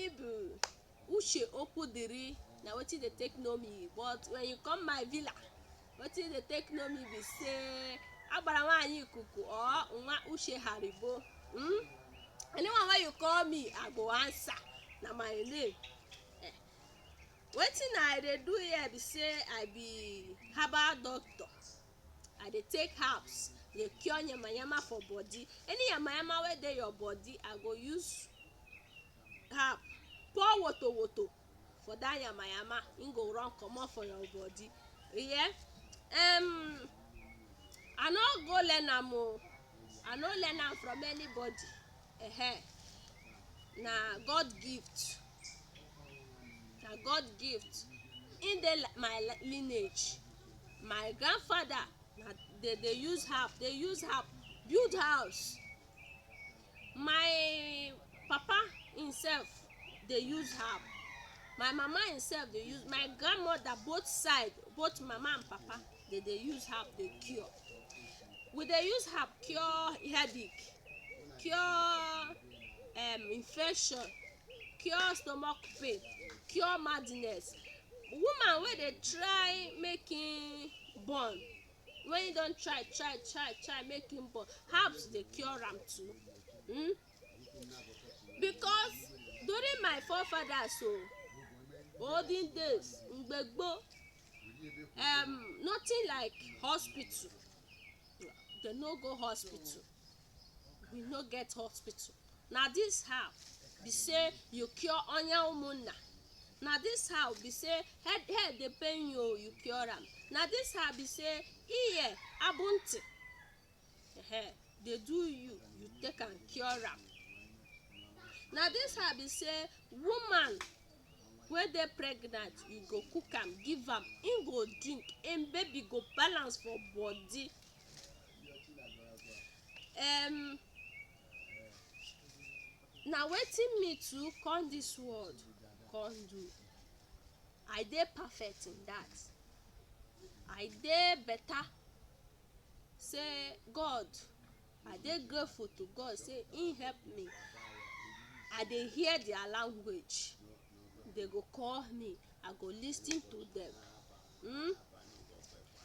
me be Uche Okwudiri, na wetin dey take know me, but when you come my villa, wetin dey take know me be say Agbala Nwanyi ikuku or Nwa Uche Haribo. Anyone wey you call me, I go answer. Na my name. Wetin I dey do here be say I be herbal doctor. I dey take herbs dey cure yamayama for body. Any yamayama wey dey your body, I go use herb pour woto for that yamayama, e go run comot for your body. You hear? I no go learn am o. I no learn am from anybody. Na God gift. Na God gift. In dey my lineage. My grandfather na dey use herb build house. My papa himself dey use herb. My mama himself dey use, my grandmother both side, both mama and papa, dey use herb dey cure. We dey use herb cure headache, cure infection, cure stomach pain, cure madness. Woman wey dey try make im born, when e don try make im born, herbs dey cure am too. Because during my forefathers olden days, ngbegbo, nothing like hospital. Dem no go hospital. We no get hospital. Na this herb be say you cure onya umunna. Na this herb be say head dey pain you, you cure am. Na this herb be say ear abunti dey do you, you take am cure am. Na this herb be say woman wey dey pregnant, you go cook am give am, im go drink, im baby go balance for body. Na wetin me too come this world come do. I dey perfect in that. I dey better. Say God, I dey grateful to God say im help me. I dey hear their language. Dey go call me, I go lis ten to them.